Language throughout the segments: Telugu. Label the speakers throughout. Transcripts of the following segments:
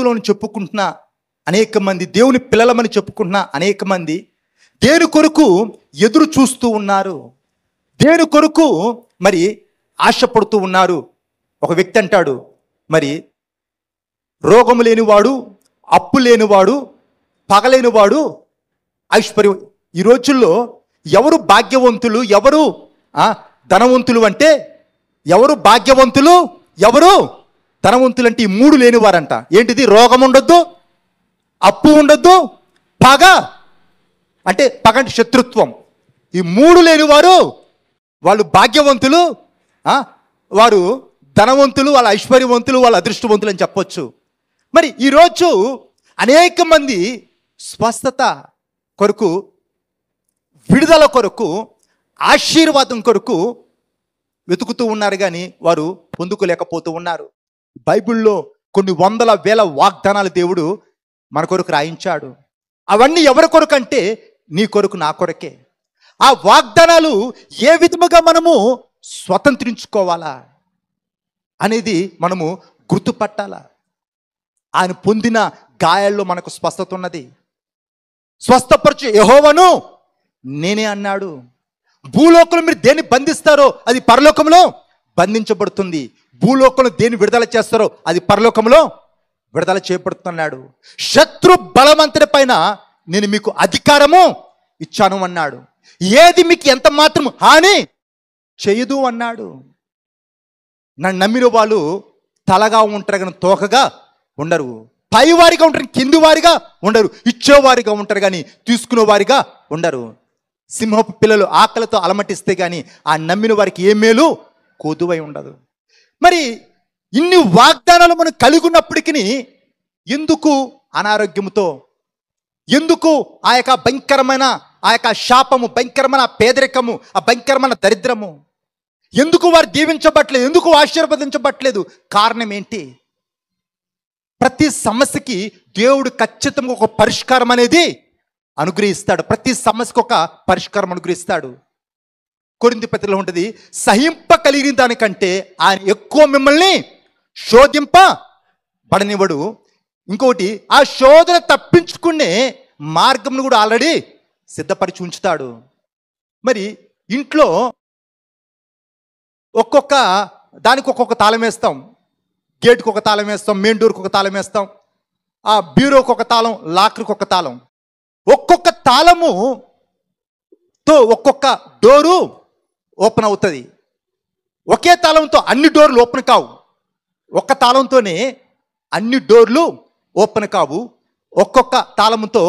Speaker 1: క్రైస్తవులను చెప్పుకుంటున్న అనేక మంది, దేవుని పిల్లలమని చెప్పుకుంటున్న అనేక మంది దేని కొరకు ఎదురు చూస్తూ ఉన్నారు, దేని కొరకు మరి ఆశపడుతూ ఉన్నారు. ఒక వ్యక్తి అంటాడు, మరి రోగము లేనివాడు, అప్పు లేనివాడు, పగలేనివాడు ఐశ్వర్యం. ఈ రోజుల్లో ఎవరు భాగ్యవంతులు, ఎవరు ధనవంతులు అంటే, ఎవరు భాగ్యవంతులు, ఎవరు ధనవంతులు అంటే ఈ మూడు లేనివారంట. ఏంటిది? రోగం ఉండొద్దు, అప్పు ఉండొద్దు, పగ అంటే పగ అంటే శత్రుత్వం. ఈ మూడు లేనివారు వాళ్ళు భాగ్యవంతులు, వారు ధనవంతులు, వాళ్ళ ఐశ్వర్యవంతులు, వాళ్ళ అదృష్టవంతులు అని చెప్పొచ్చు. మరి ఈరోజు అనేక మంది స్వస్థత కొరకు, విడుదల కొరకు, ఆశీర్వాదం కొరకు వెతుకుతూ ఉన్నారు, కానీ వారు పొందుకోలేకపోతూ ఉన్నారు. బైబిల్లో కొన్ని వందల వేల వాగ్దానాలు దేవుడు మన కొరకు రాయించాడు. అవన్నీ ఎవరి కొరకు అంటే నీ కొరకు, నా కొరకే. ఆ వాగ్దానాలు ఏ విధముగా మనము స్వతంత్రించుకోవాలా అనేది మనము గుర్తుపట్టాలా. ఆయన పొందిన గాయాల్లో మనకు స్వస్థత ఉన్నది. స్వస్థపరచు యెహోవాను నేనే అన్నాడు. భూలోకంలో మీరు దేన్ని బంధిస్తారో అది పరలోకంలో బంధించబడుతుంది, భూలోకంలో దేన్ని విడుదల చేస్తారో అది పరలోకంలో విడుదల చేయబడుతున్నాడు. శత్రు బలవంతుడి పైన నేను మీకు అధికారము ఇచ్చాను అన్నాడు. ఏది మీకు ఎంత మాత్రం హాని చేయదు అన్నాడు. నన్ను నమ్మిన వాళ్ళు తలగా ఉంటారు కానీ తోకగా ఉండరు, పైవారిగా ఉంటారు కింది వారిగా ఉండరు, ఇచ్చేవారిగా ఉంటారు కానీ తీసుకునేవారిగా ఉండరు. సింహపు పిల్లలు ఆకలితో అలమటిస్తే కానీ ఆ నమ్మిన వారికి ఏ మేలు కొదువై ఉండదు. మరి ఇన్ని వాగ్దానాలు మనం కలిగి ఉన్నప్పటికీ ఎందుకు అనారోగ్యముతో, ఎందుకు ఆ యొక్క భయంకరమైన ఆ యొక్క శాపము, భయంకరమైన పేదరికము, ఆ భయంకరమైన దరిద్రము, ఎందుకు వారు దీవించబట్లేదు, ఎందుకు ఆశీర్వదించబట్లేదు? కారణం ఏంటి? ప్రతి సమస్యకి దేవుడు ఖచ్చితంగా ఒక పరిష్కారం అనేది అనుగ్రహిస్తాడు. ప్రతి సమస్యకు ఒక పరిష్కారం అనుగ్రహిస్తాడు. కొరింథీ పత్రికలో ఉంటుంది, సహింప కలిగిన దానికంటే ఆయన ఎక్కువ మిమ్మల్ని శోధింపబడనివ్వడు. ఇంకొకటి, ఆ శోధన తప్పించుకునే మార్గంను కూడా ఆల్రెడీ సిద్ధపరిచి ఉంచుతాడు. మరి ఇంట్లో ఒక్కొక్క దానికి ఒక్కొక్క తాళం వేస్తాం. గేటుకు ఒక తాళం వేస్తాం, మెయిన్ డోర్కి ఒక తాళం వేస్తాం, ఆ బ్యూరోకి ఒక తాళం, లాకర్కి ఒక తాళం. ఒక్కొక్క తాళముతో ఒక్కొక్క డోరు ఓపెన్ అవుతుంది. ఒకే తాళంతో అన్ని డోర్లు ఓపెన్ కావు. ఒక్క తాళంతోనే అన్ని డోర్లు ఓపెన్ కావు. ఒక్కొక్క తాళముతో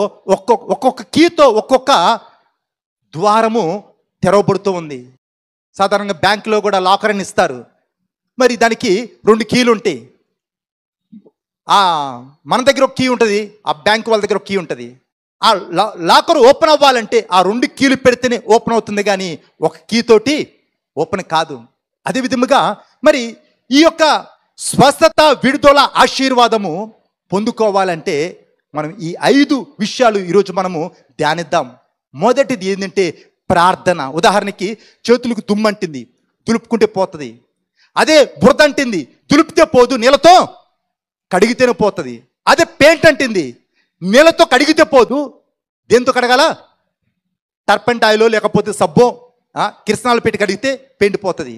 Speaker 1: ఒక్కొక్క కీతో ఒక్కొక్క ద్వారము తెరవబడుతూ ఉంది. సాధారణంగా బ్యాంకులో కూడా లాకర్ అని ఇస్తారు. మరి దానికి 2 కీలు ఉంటాయి. మన దగ్గర ఒక కీ ఉంటుంది, ఆ బ్యాంకు వాళ్ళ దగ్గర ఒక కీ ఉంటుంది. ఆ లాకర్ ఓపెన్ అవ్వాలంటే ఆ 2 కీలు పెడితేనే ఓపెన్ అవుతుంది, కానీ ఒక కీ తోటి ఓపెన్ కాదు. అదే విధముగా మరి ఈ యొక్క స్వస్థత, విడుదల, ఆశీర్వాదము పొందుకోవాలంటే మనం ఈ 5 విషయాలు ఈరోజు మనము ధ్యానిద్దాం. మొదటిది ఏంటంటే ప్రార్థన. ఉదాహరణకి చేతులకు దుమ్మంటింది, దులుపుకుంటే పోతుంది. అదే బురద అంటింది, దులిపితే పోదు, నీళ్ళతో కడిగితేనే పోతుంది. అదే పెయింట్ అంటింది, నీళ్ళతో కడిగితే పోదు, దేంతో కడగాల? టర్పెంట్ ఆయిలో లేకపోతే సబ్బో, కిరసనాలు పెట్టి కడిగితే పెయింట్ పోతుంది.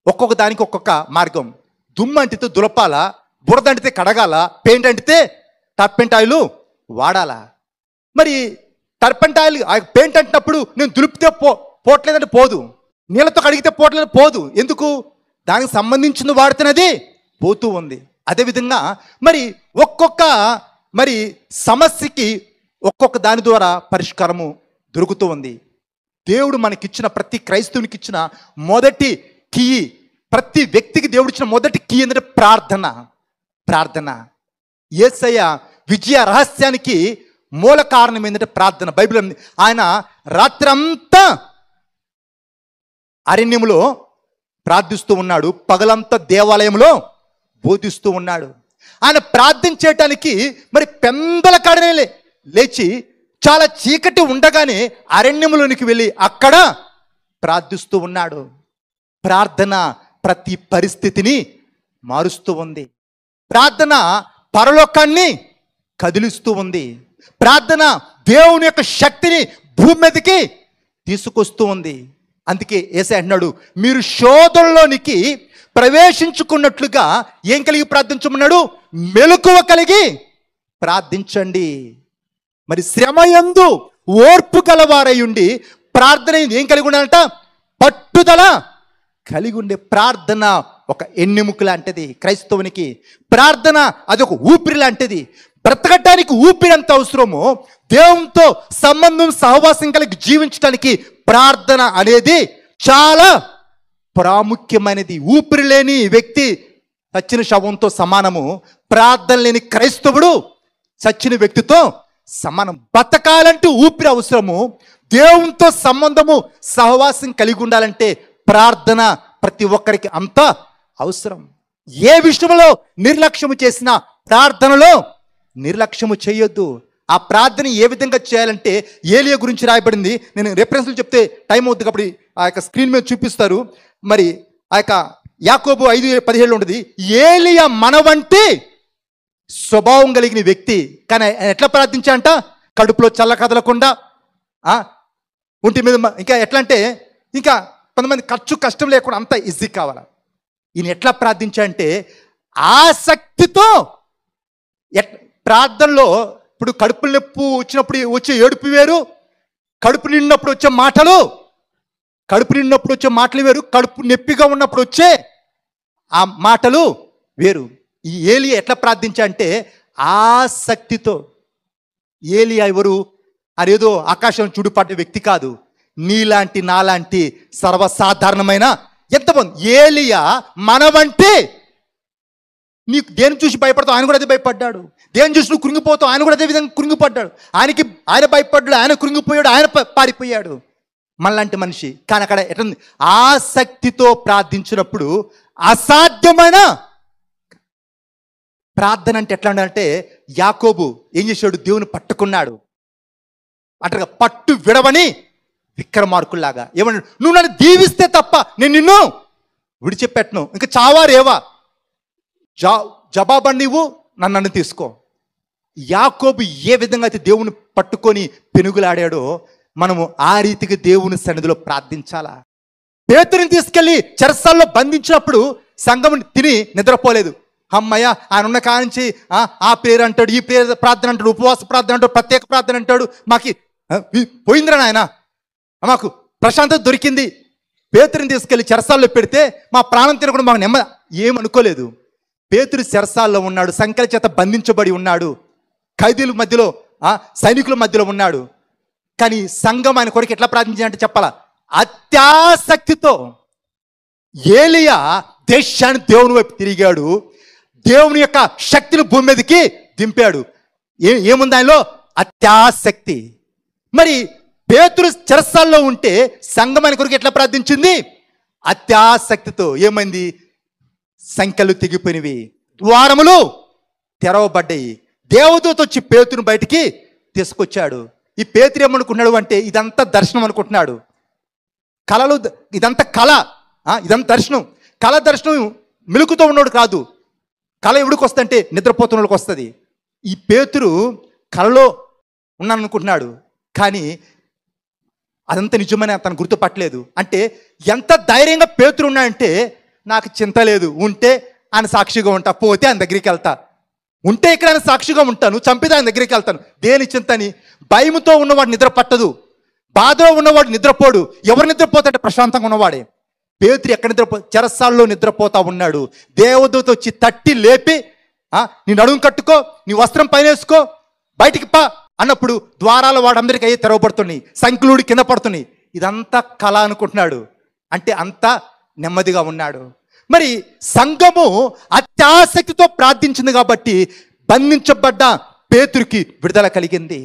Speaker 1: ఒక్కొక్క దానికి ఒక్కొక్క మార్గం. దుమ్ము అంటితే దులపాల, బురద అంటితే కడగాల, పెయింట్ అంటితే టర్పెంట్ ఆయిల్ వాడాలా. మరి టర్పెంట్ ఆయిల్ పెయింట్ అంటినప్పుడు నేను దులిపితే పోవట్లేదంటే పోదు, నీళ్ళతో కడిగితే పోవట్లేదు పోదు. ఎందుకు? దానికి సంబంధించిన వాడుతున్నది పోతూ ఉంది. అదేవిధంగా మరి ఒక్కొక్క మరి సమస్యకి ఒక్కొక్క దాని ద్వారా పరిష్కారము దొరుకుతూ ఉంది. దేవుడు మనకిచ్చిన, ప్రతి క్రైస్తవునికి ఇచ్చిన మొదటి కీ, ప్రతి వ్యక్తికి దేవుడు ఇచ్చిన మొదటి కీ ఏంటంటే ప్రార్థన. ప్రార్థన యేసయ్య విజయ రహస్యానికి మూల కారణం ఏంటంటే ప్రార్థన. బైబిల్ ఆయన రాత్రంతా అరణ్యములో ప్రార్థిస్తూ ఉన్నాడు, పగలంతా దేవాలయంలో బోధిస్తూ ఉన్నాడు. ఆయన ప్రార్థన చేయటానికి మరి పెందల కాడనే లేచి చాలా చీకటి ఉండగానే అరణ్యములోనికి వెళ్ళి అక్కడ ప్రార్థిస్తూ ఉన్నాడు. ప్రార్థన ప్రతి పరిస్థితిని మారుస్తూ ఉంది. ప్రార్థన పరలోకాన్ని కదిలిస్తూ ఉంది. ప్రార్థన దేవుని యొక్క శక్తిని భూమి మీదకి తీసుకొస్తూ ఉంది. అందుకే యేసయ్య అంటున్నాడు, మీరు శోధనలోనికి ప్రవేశించుకున్నట్లుగా ఏం కలిగి ప్రార్థించమన్నాడు? మెలకువ కలిగి ప్రార్థించండి. మరి శ్రమయందు ఓర్పు గలవారై ఉండి ప్రార్థన ఏం కలిగి ఉండాలంట? పట్టుదల కలిగి ఉండే. ప్రార్థన ఒక ఎన్నెముక లాంటిది క్రైస్తవునికి. ప్రార్థన అది ఒక ఊపిరి లాంటిది. బ్రతకటానికి ఊపిరి ఎంత అవసరమో దేవునితో సంబంధం సహవాసం కలిగి జీవించడానికి ప్రార్థన అనేది చాలా ప్రాముఖ్యమైనది. ఊపిరి లేని వ్యక్తి చచ్చిన శవంతో సమానము. ప్రార్థన లేని క్రైస్తవుడు చచ్చిన వ్యక్తితో సమానం. బతకాలంటే ఊపిరి అవసరము. దేవునితో సంబంధము సహవాసం కలిగి ఉండాలంటే ప్రార్థన ప్రతి ఒక్కరికి అంత అవసరం. ఏ విషయంలో నిర్లక్ష్యము చేసినా ప్రార్థనలో నిర్లక్ష్యము చేయొద్దు. ఆ ప్రార్థన ఏ విధంగా చేయాలంటే ఏలియా గురించి రాయబడింది. నేను రెఫరెన్స్లు చెప్తే టైం అవుతుంది కాబట్టి ఆ యొక్క స్క్రీన్ మీద చూపిస్తారు. మరి ఆ యొక్క యాకోబు 5:17 ఉంటుంది, ఏలియా మన వంటి స్వభావం కలిగిన వ్యక్తి. కానీ ఎట్లా ప్రార్థించాలంట? కడుపులో చల్ల కదలకుండా, ఒంటి మీద ఇంకా ఎట్లా అంటే ఇంకా కొంతమంది కష్టం లేకుండా అంత ఈజీ కావాలా. ఈయన ఎట్లా ప్రార్థించాలంటే ఆసక్తితో. ప్రార్థనలో ఇప్పుడు కడుపు నొప్పి వచ్చినప్పుడు వచ్చే ఏడుపు వేరు, కడుపు నిండినప్పుడు వచ్చే మాటలు వేరు, కడుపు నొప్పిగా ఉన్నప్పుడు వచ్చే ఆ మాటలు వేరు. ఈ ఏలియా ఎట్లా ప్రార్థించాలంటే ఆసక్తితో. ఏలియా ఎవరు? అదేదో ఆకాశం చూడుపడ్డ వ్యక్తి కాదు. నీలాంటి నాలాంటి సర్వసాధారణమైన ఎంతమంది. ఏలియా మన వంటి. నీకు దేని చూసి భయపడతావు, ఆయన కూడా అదే భయపడ్డాడు. దేని చూసి నువ్వు కృంగిపోతావు, ఆయన కూడా అదే విధంగా కృంగిపడ్డాడు. ఆయన భయపడ్డాడు, ఆయన కృంగిపోయాడు, ఆయన పారిపోయాడు. మనలాంటి మనిషి. కానీ అక్కడ ఎట్లా ఆసక్తితో ప్రార్థించినప్పుడు అసాధ్యమైన ప్రార్థన అంటే ఎట్లా ఉండాలంటే, యాకోబు ఏం చేశాడు? దేవుని పట్టుకున్నాడు. అట్లా పట్టు విడవని విక్రమార్కుల్లాగా. ఏమన్నాడు? నువ్వు నన్ను దీవిస్తే తప్ప నేను నిన్ను విడిచిపెట్టను. ఇంకా చావారేవా, జవాబు నీవు నన్ను తీసుకో. యాకోబు ఏ విధంగా అయితే దేవుని పట్టుకొని పెనుగులాడాడో మనము ఆ రీతిగా దేవుని సన్నిధిలో ప్రార్థించాలా. పేతురుని తీసుకెళ్లి చెరసాల్లో బంధించినప్పుడు సంఘం తిని నిద్రపోలేదు. అమ్మయ్య, ఆయన ఉన్న కానించి ఆ ప్రేయర్ అంటాడు, ఈ ప్రేయర్ ప్రార్థన అంటాడు, ఉపవాస ప్రార్థన అంటాడు, ప్రత్యేక ప్రార్థన అంటాడు. మాకు పోయిందిరా నాయన, మాకు ప్రశాంతత దొరికింది. పేతురుని తీసుకెళ్లి చెరసాల్లో పెడితే మా ప్రాణం తినకుండా మాకు నెమ్మది ఏమనుకోలేదు. పేతురు చెరసాల్లో ఉన్నాడు, సంఖ్యల చేత బంధించబడి ఉన్నాడు, ఖైదీల మధ్యలో సైనికుల మధ్యలో ఉన్నాడు. కానీ సంఘం ఆయన కొరకు ఎట్లా ప్రార్థించాలంటే చెప్పాలా, అత్యాసక్తితో. ఏలియా దేశాన్ని దేవుని వైపు తిరిగాడు, దేవుని యొక్క శక్తిని భూమి మీదకి దింపాడు. ఏముంది ఆయనలో? అత్యాసక్తి. మరి పేతురు చెరసాల్లో ఉంటే సంఘం ఆయన కొరకు ఎట్లా ప్రార్థించింది? అత్యాసక్తితో. ఏమైంది? సంఖ్యలు తెగిపోయినవి, ద్వారములు తెరవబడ్డాయి. దేవదూత వచ్చి పేతురుని బయటికి తీసుకొచ్చాడు. ఈ పేతురు ఏమనుకున్నాడు అంటే ఇదంతా దర్శనం అనుకుంటున్నాడు. కళలు ఇదంతా కళ, ఇదంతా దర్శనం. కళ దర్శనం మెలుకుతో ఉన్నోడు కాదు. కళ ఎవడికి వస్తుందంటే నిద్రపోతున్న వాళ్ళకి వస్తుంది. ఈ పేతురు కళలో ఉన్నాను అనుకుంటున్నాడు, కానీ అదంతా నిజమని తను గుర్తుపట్టలేదు. అంటే ఎంత ధైర్యంగా పేతురు ఉన్నాడంటే, నాకు చింత లేదు, ఉంటే ఆయన సాక్షిగా ఉంటా, పోతే ఆయన దగ్గరికి వెళ్తా, ఉంటే ఇక్కడ ఆయన సాక్షిగా ఉంటాను, చంపితే ఆయన దగ్గరికి వెళ్తాను, దేని చింత అని. భయముతో ఉన్నవాడు నిద్ర పట్టదు, బాధలో ఉన్నవాడు నిద్రపోడు. ఎవరు నిద్రపోతాడంటే ప్రశాంతంగా ఉన్నవాడే. పేతురు ఎక్కడ చెరసాల్లో నిద్రపోతా ఉన్నాడు. దేవదూత వచ్చి తట్టి లేపి, నీ నడుము కట్టుకో, నీ వస్త్రం పైన వేసుకో, బయటికి పా అన్నప్పుడు ద్వారాల వాడందరికీ అయ్యే తెరవబడుతున్నాయి, సంఖ్యలుడి కింద పడుతున్నాయి. ఇదంతా కళ అనుకుంటున్నాడు. అంటే అంతా నెమ్మదిగా ఉన్నాడు. మరి సంఘము అత్యాసక్తితో ప్రార్థించింది కాబట్టి బంధించబడ్డ పేతురుకి విడుదల కలిగింది.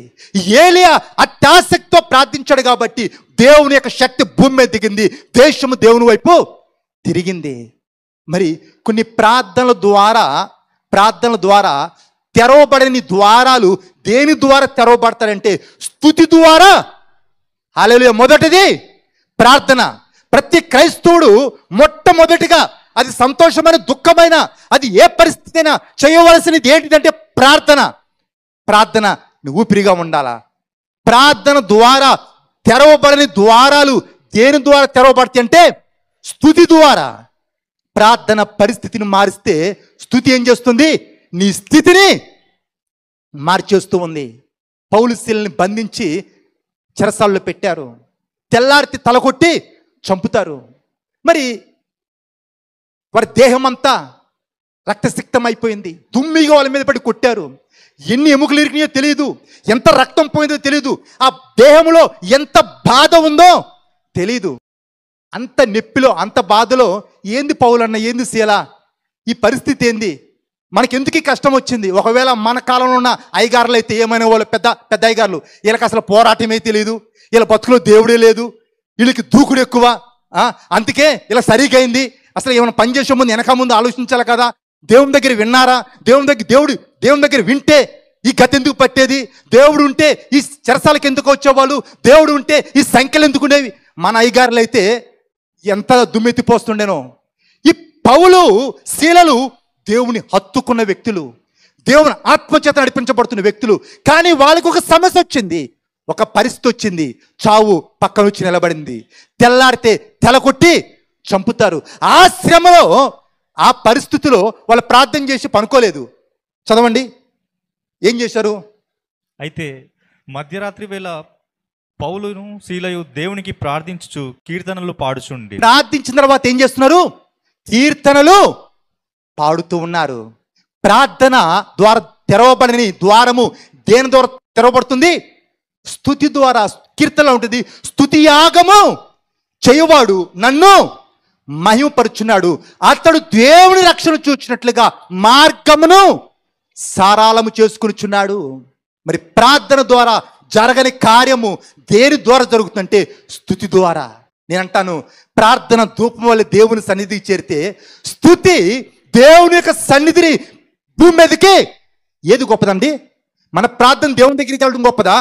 Speaker 1: ఏలియా అత్యాసక్తితో ప్రార్థించాడు కాబట్టి దేవుని యొక్క శక్తి భూమి మీద దిగింది, దేశము దేవుని వైపు తిరిగింది. మరి కొన్ని ప్రార్థనల ద్వారా తెరవబడని ద్వారాలు దేని ద్వారా తెరవబడతారంటే స్తుతి ద్వారా. హల్లెలూయా. మొదటిది ప్రార్థన. ప్రతి క్రైస్తవుడు మొట్టమొదటిగా అది సంతోషమైన దుఃఖమైన, అది ఏ పరిస్థితి అయినా చేయవలసినది ఏంటిదంటే ప్రార్థన. ప్రార్థన ఊపిరిగా ఉండాలా. ప్రార్థన ద్వారా తెరవబడని ద్వారాలు దేని ద్వారా తెరవబడతాయి అంటే స్తుతి ద్వారా. ప్రార్థన పరిస్థితిని మారిస్తే స్తుతి ఏం చేస్తుంది? నీ స్థితిని మార్చేస్తూ ఉంది. పౌలు శీలని బంధించి చెరసాల్లో పెట్టారు. తెల్లారితే తలకొట్టి చంపుతారు. మరి వారి దేహం అంతా రక్తసిక్తం అయిపోయింది. దుమ్మిగా వాళ్ళ మీద పడి కొట్టారు. ఎన్ని ఎముకలు ఇరికినాయో తెలియదు, ఎంత రక్తం పోయిందో తెలియదు, ఆ దేహంలో ఎంత బాధ ఉందో తెలీదు. అంత నొప్పిలో, అంత బాధలో ఏంది పౌలన్న, ఏంది శీల, ఈ పరిస్థితి ఏంది, మనకెందుకు ఈ కష్టం వచ్చింది? ఒకవేళ మన కాలంలో ఉన్న అయ్యగారులు అయితే ఏమైనా, వాళ్ళు పెద్ద పెద్ద అయ్యగారులు, వీళ్ళకి అసలు పోరాటమే తెలియదు, వీళ్ళ బతుకులో దేవుడే లేదు, వీళ్ళకి దూకుడు ఎక్కువ, అందుకే ఇలా సరిగా అయింది. అసలు ఏమైనా పని చేసే ముందు వెనక ముందు ఆలోచించాలి కదా. దేవుని దగ్గర విన్నారా? దేవుని దగ్గర వింటే ఈ గతి ఎందుకు పట్టేది? దేవుడు ఉంటే ఈ చెరసాలకు ఎందుకు వచ్చేవాళ్ళు? దేవుడు ఉంటే ఈ సంఖ్యలు ఎందుకు ఉండేవి? మన అయ్యగారులు అయితే ఎంత దుమ్మెత్తిపోస్తుండేనో. ఈ పౌలు శీలలు దేవుని హత్తుకున్న వ్యక్తులు, దేవుని ఆత్మచేత నడిపించబడుతున్న వ్యక్తులు. కానీ వాళ్ళకి ఒక సమస్య వచ్చింది, ఒక పరిస్థితి వచ్చింది. చావు పక్కన వచ్చి నిలబడింది. తెల్లారితే తెలకొట్టి చంపుతారు. ఆ శ్రమలో, ఆ పరిస్థితిలో వాళ్ళు ప్రార్థన చేసి పనుకోలేదు. చదవండి ఏం చేశారు.
Speaker 2: అయితే మధ్యరాత్రి వేళ పౌలును శీలయు దేవునికి ప్రార్థించుచు కీర్తనలు పాడుచుండి.
Speaker 1: ప్రార్థించిన తర్వాత ఏం చేస్తున్నారు? కీర్తనలు పాడుతూ ఉన్నారు. ప్రార్థన ద్వారా తెరవబడని ద్వారము దేని ద్వారా తెరవబడుతుంది? స్తుతి ద్వారా. కీర్తనలో ఉంటుంది, స్తుతి యాగము చేయువాడు నన్ను మహిమపరుచున్నాడు, అతడు దేవుని రక్షణ చూచినట్లుగా మార్గమును సారాళము చేసుకునిచున్నాడు. మరి ప్రార్థన ద్వారా జరగని కార్యము దేని ద్వారా జరుగుతుందంటే స్తుతి ద్వారా. నేను అంటాను, ప్రార్థన ధూపం వల్ల దేవుని సన్నిధికి చేరితే, స్తుతి దేవుని యొక్క సన్నిధిని భూమి మీదకి ఏది గొప్పదండి? మన ప్రార్థన దేవుని దగ్గరికి వెళ్ళడం గొప్పదా?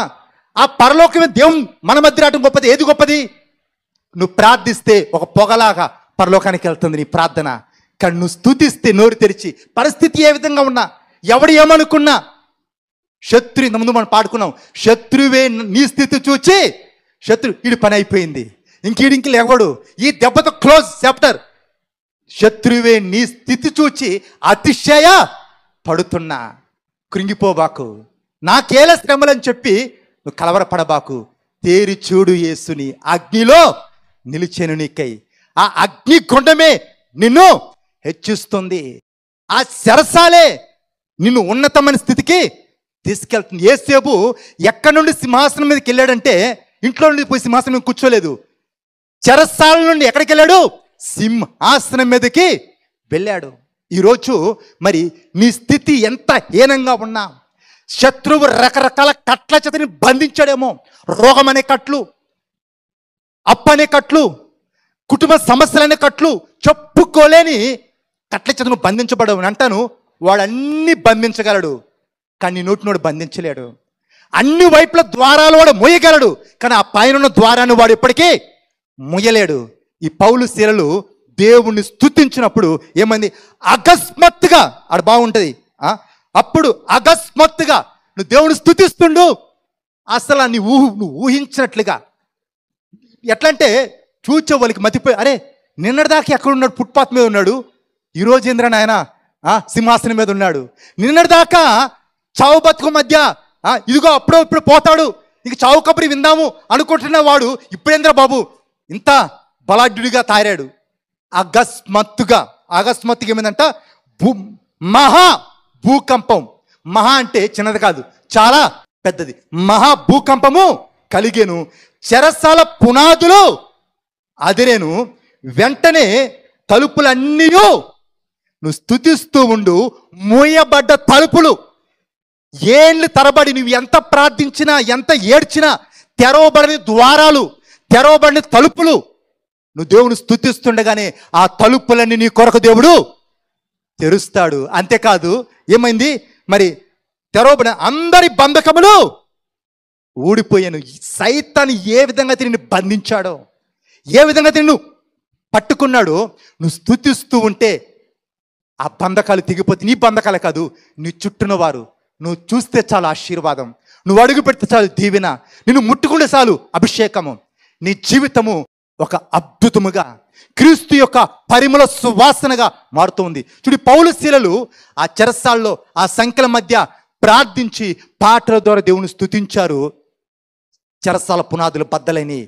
Speaker 1: ఆ పరలోకమే దేవుని మన మధ్య రావడం గొప్పది? ఏది గొప్పది? నువ్వు ప్రార్థిస్తే ఒక పొగలాగా పరలోకానికి వెళ్తుంది నీ ప్రార్థన. కానీ నువ్వు స్తుతిస్తే నోరు తెరిచి, పరిస్థితి ఏ విధంగా ఉన్నా, ఎవడు ఏమనుకున్నా, శత్రు ముందు మనం పాడుకున్నాం, శత్రువే నీ స్థితి చూచి వీడి పని అయిపోయింది, ఇంక లేవడు, ఈ దెబ్బతో క్లోజ్ చాప్టర్. శత్రువే నీ స్థితి చూచి అతిశయ పడుతున్నా, కృంగిపోబాకు, నాకేలా శ్రమలని చెప్పి నువ్వు కలవరపడబాకు. తేరి చూడు యేసుని అగ్నిలో నిలిచెను నీకై. ఆ అగ్ని గుండమే నిన్ను హెచ్చిస్తుంది. ఆ శరసాలే నిన్ను ఉన్నతమైన స్థితికి తీసుకెళ్తుంది. యేసేపు ఎక్కడి నుండి సింహాసనం మీదకి వెళ్ళాడంటే, ఇంట్లో నుండి పోయి సింహాసనం మీద కూర్చోలేదు. చెరసాల నుండి ఎక్కడికి వెళ్ళాడు? సింహాసనం మీదకి వెళ్ళాడు. ఈరోజు మరి నీ స్థితి ఎంత హీనంగా ఉన్నా, శత్రువు రకరకాల కట్ల చేతని బంధించాడేమో. రోగం అనే కట్లు, అప్పనే కట్లు, కుటుంబ సమస్యలనే కట్లు, చెప్పుకోలేని కట్ల చేతను బంధించబడవు. అంటాను, వాడు అన్ని బంధించగలడు, కానీ నోటి నోడు బంధించలేడు. అన్ని వైపుల ద్వారాలు వాడు మోయగలడు, కానీ ఆ పైన ద్వారాన్ని వాడు ఎప్పటికీ మోయలేడు. ఈ పౌలు శీలలు దేవుణ్ణి స్తుతించినప్పుడు ఏమైంది? అకస్మాత్తుగా ఆడ బాగుంటుంది. అప్పుడు అకస్మాత్తుగా నువ్వు దేవుని స్తుతిస్తుండు, అసలు నువ్వు ఊహించినట్లుగా. ఎట్లా అంటే చూచే వాళ్ళకి మతిపోయి, అరే నిన్నటిదాకా ఎక్కడున్నాడు? ఫుట్పాత్ మీద ఉన్నాడు, ఈరోజు ఏంద్రని ఆయన సింహాసనం మీద ఉన్నాడు. నిన్నటిదాకా చావు బతుకు మధ్య ఇదిగో అప్పుడో ఇప్పుడు పోతాడు, ఇక చావు కబురి విందాము అనుకుంటున్న వాడు ఇప్పుడేంద్ర బాబు ఇంత బలాఢ్యుడిగా తయారాడు. అకస్మాత్తుగా ఏమైందంట? మహా భూకంపం. మహా అంటే చిన్నది కాదు, చాలా పెద్దది. మహా భూకంపము కలిగేను, చెరసాల పునాదులు అదిరేను. వెంటనే తలుపులన్నీ నువ్వు స్తుతిస్తూ ఉండు, మూయబడ్డ తలుపులు, ఏళ్ళు తరబడి నువ్వు ఎంత ప్రార్థించినా, ఎంత ఏడ్చినా, తెరవబడని ద్వారాలు, తెరవబడిన తలుపులు, నువ్వు దేవుని స్తుతిస్తుండగానే ఆ తలుపులన్నీ నీ కొరకు దేవుడు తెరుస్తాడు. అంతేకాదు, ఏమైంది మరి? తెరవబడిన అందరి బంధకములు ఊడిపోయాను. సైతాను ఏ విధంగా నిన్ను బంధించాడో, ఏ విధంగా నిన్ను పట్టుకున్నాడు. నువ్వు స్తుతిస్తూ ఉంటే ఆ బంధకాలు తెగిపోతే, నీ బంధకాలు కాదు, నీ చుట్టూన వారు, నువ్వు చూస్తే చాలు ఆశీర్వాదం, నువ్వు అడుగు పెడితే చాలు దీవెన, నిన్ను ముట్టుకుంటే చాలు అభిషేకము. నీ జీవితము ఒక అద్భుతముగా క్రీస్తు యొక్క పరిమళ సువాసనగా మారుతుంది. చూడు, పౌలు శీలలు ఆ చెరసాల్లో ఆ సంఖ్యల మధ్య ప్రార్థించి పాటల ద్వారా దేవుని స్తుతించారు. చెరసాల పునాదులు బద్దలని,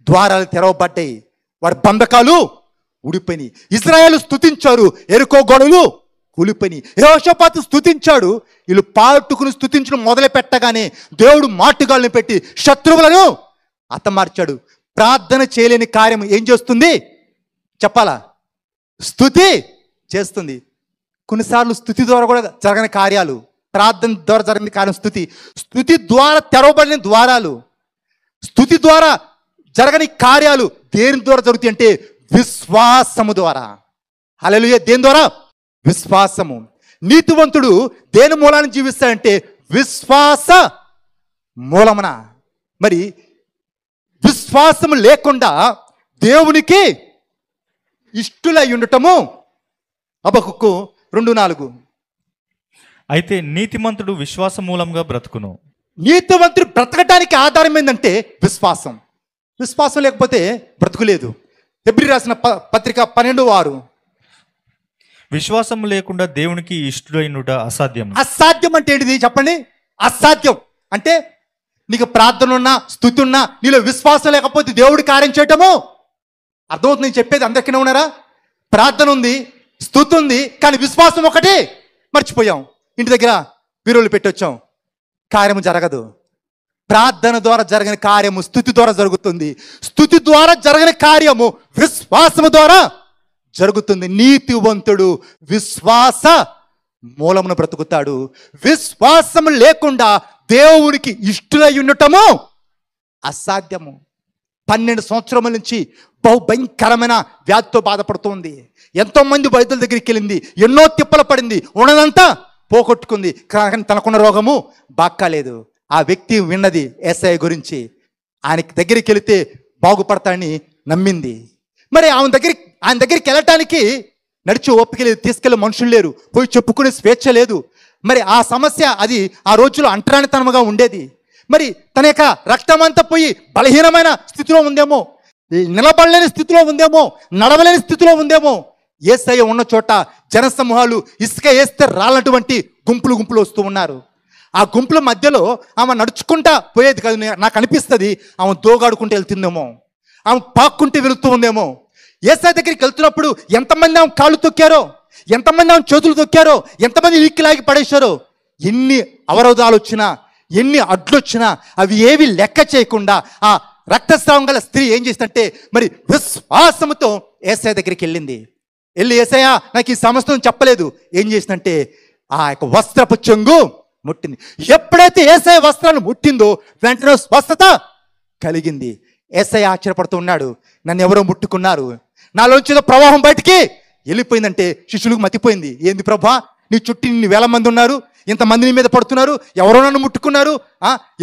Speaker 1: ద్వారాలు తెరవబడ్డాయి, వారి బంధకాలు ఊడిపోయినాయి. ఇశ్రాయేలు స్తుతించారు, ఎరుకో గొడవలు కూలిపోయినాయి. యెహోషాపాతు స్తుతించాడు. వీళ్ళు పాటుకుని స్తుతించడం మొదలు పెట్టగానే దేవుడు మాటుగాళ్ళని పెట్టి శత్రువులను హతమార్చాడు. ప్రార్థన చేయలేని కార్యం ఏం చేస్తుంది చెప్పాలా? స్తుతి చేస్తుంది. కొన్నిసార్లు స్తుతి ద్వారా కూడా జరగని కార్యాలు, ప్రార్థన ద్వారా జరిగిన కార్యం స్తుతి. స్తుతి ద్వారా తెరవబడిన ద్వారాలు, స్తుతి ద్వారా జరగని కార్యాలు దేని ద్వారా జరుగుతాయి అంటే విశ్వాసము ద్వారా. హల్లెలూయా. దేని ద్వారా? విశ్వాసము. నీతివంతుడు దేని మూలాన్ని జీవిస్తాడంటే విశ్వాస మూలమున. మరి విశ్వాసము లేకుండా దేవునికి ఇష్టులై ఉండటము. హబక్కూకు 2:4.
Speaker 2: అయితే నీతిమంతుడు విశ్వాస మూలంగా బ్రతుకును.
Speaker 1: నీతివంతుడు బ్రతకటానికి ఆధారం ఏంటంటే విశ్వాసం. విశ్వాసం లేకపోతే బ్రతుకులేదు. హెబ్రీ రాసిన పత్రిక 12:6.
Speaker 2: విశ్వాసం లేకుండా దేవునికి ఇష్టుడైనట అసాధ్యం.
Speaker 1: అసాధ్యం అంటే ఏంటిది చెప్పండి? అసాధ్యం అంటే నీకు ప్రార్థన ఉన్నా, స్తుతి ఉన్నా, నీలో విశ్వాసం లేకపోతే దేవుడి కార్యం చేయటము అర్థమవుతుంది. నేను చెప్పేది అందరికీ ఉన్నారా? ప్రార్థన ఉంది, స్తుతి ఉంది, కానీ విశ్వాసం ఒకటి మర్చిపోయాం. ఇంటి దగ్గర బీరువులు పెట్టొచ్చాం, కార్యము జరగదు. ప్రార్థన ద్వారా జరగని కార్యము స్తుతి ద్వారా జరుగుతుంది. స్తుతి ద్వారా జరగని కార్యము విశ్వాసము ద్వారా జరుగుతుంది. నీతివంతుడు విశ్వాస మూలమును బ్రతుకుతాడు. విశ్వాసము లేకుండా దేవునికి ఇష్టులై ఉండటము అసాధ్యము. 12 సంవత్సరముల నుంచి భయంకరమైన వ్యాధితో బాధపడుతుంది. ఎంతోమంది వైద్యుల దగ్గరికి వెళ్ళింది, ఎన్నో తిప్పలు పడింది, ఉన్నదంతా పోగొట్టుకుంది, కానీ తనకున్న రోగము బాక్కాలేదు. ఆ వ్యక్తి విన్నది యేసయ్య గురించి, ఆయన దగ్గరికి వెళితే బాగుపడతాడని నమ్మింది. మరి ఆయన దగ్గరికి వెళ్ళటానికి నడిచి ఓపిక లేదు, తీసుకెళ్ళే మనుషులు లేరు, పోయి చెప్పుకునే స్వేచ్ఛ లేదు. మరి ఆ సమస్య అది ఆ రోజుల్లో అంటరానితనముగా ఉండేది. మరి తన యొక్క రక్తం అంతా పోయి బలహీనమైన స్థితిలో ఉందేమో, నిలబడలేని స్థితిలో ఉందేమో, నడవలేని స్థితిలో ఉందేమో. యేసయ్య ఉన్న చోట జనసమూహాలు ఇసుక వేస్తే రాలటువంటి గుంపులు వస్తూ ఉన్నారు. ఆ గుంపుల మధ్యలో ఆమె నడుచుకుంటా పోయేది కాదు. నాకు అనిపిస్తుంది ఆమె దోగాడుకుంటూ వెళ్తుందేమో, ఆమె పాక్కుంటూ వెళుతూ ఉందేమో. యేసయ్య దగ్గరికి వెళ్తున్నప్పుడు ఎంతమంది ఆమె కాళ్ళు తొక్కారో, ఎంతమంది ఆమె చేతులు తొక్కారో, ఎంతమంది ఈక్కిలాగి పడేశారో. ఎన్ని అవరోధాలు వచ్చినా, ఎన్ని అడ్లొచ్చినా అవి ఏవి లెక్క చేయకుండా ఆ రక్తస్రావం గల స్త్రీ ఏం చేసిందంటే మరి విశ్వాసముతో యేసయ్య దగ్గరికి వెళ్ళి యేసయ్య నాకు ఈ సమస్యను చెప్పలేదు. ఏం చేసిందంటే ఆ యొక్క వస్త్రపు చెంగు ముట్టింది. ఎప్పుడైతే యేసయ్య వస్త్రాన్ని ముట్టిందో వెంటనే స్వస్థత కలిగింది. యేసయ్య ఆశ్చర్యపడుతూ ఉన్నాడు, నన్ను ఎవరో ముట్టుకున్నారు, నాలోంచి ప్రవాహం బయటికి వెళ్ళిపోయిందంటే శిష్యులకు మతిపోయింది. ఏంది ప్రభా, నీ చుట్టూ ఇన్ని వేల మంది ఉన్నారు, ఇంతమంది నీ మీద పడుతున్నారు, ఎవరో నన్ను ముట్టుకున్నారు,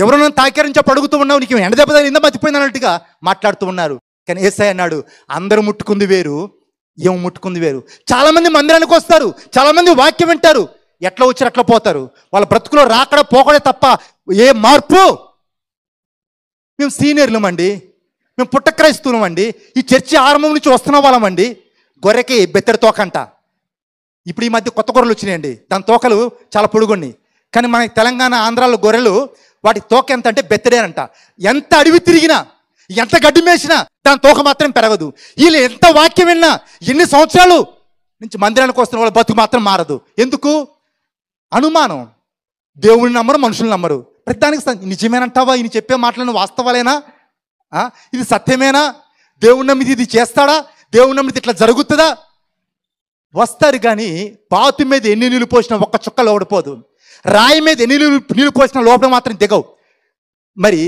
Speaker 1: ఎవరో నన్ను తాకారని చెప్పి అడుగుతూ ఉన్నావు, నీకు ఎండదెబ్బ ఇంత మతిపోయింది అన్నట్టుగా మాట్లాడుతూ ఉన్నారు. కానీ యేసయ్య అన్నాడు, అందరూ ముట్టుకుంది వేరు, ఏం ముట్టుకుంది వేరు. చాలామంది మందిరానికి వస్తారు, చాలామంది వాక్యం వింటారు, ఎట్లా వచ్చారు అట్లా పోతారు. వాళ్ళ బ్రతుకులో రాకడా పోకడే తప్ప ఏ మార్పు. మేము సీనియర్లమండి, మేము పుట్టక్రైస్తవులమండి, ఈ చర్చి ఆరంభం నుంచి వస్తున్న వాళ్ళమండి. గొర్రెకి బెత్తడి తోకంట. ఇప్పుడు ఈ మధ్య కొత్త గొర్రెలు వచ్చినాయండి, దాని తోకలు చాలా పొడుగున్నాయి. కానీ మన తెలంగాణ ఆంధ్రాలో గొర్రెలు వాటి తోక ఎంత అంటే బెత్తడేనంట. ఎంత అడవి తిరిగినా, ఎంత గడ్డి మేసినా దాని తోక మాత్రం పెరగదు. వీళ్ళు ఎంత వాక్యం విన్నా, ఎన్ని సంవత్సరాలు నుంచి మందిరానికి వస్తున్న వాళ్ళ బతుకు మాత్రం మారదు. ఎందుకు? అనుమానం. దేవుడిని నమ్మరు, మనుషులు నమ్మరు. ప్రతిదానికి నిజమేనంటావా, ఈయన చెప్పే మాటలను వాస్తవాలేనా, ఇది సత్యమేనా, దేవుడి నమ్మిది ఇది చేస్తాడా, దేవుడి నమ్మిది ఇట్లా జరుగుతుందా. వస్తారు కానీ బాతు మీద ఎన్ని నీళ్ళు పోసినా ఒక్క చుక్క లోపడిపోదు, రాయి మీద ఎన్ని నీళ్ళు పోసినా లోపల మాత్రం దిగవు. మరి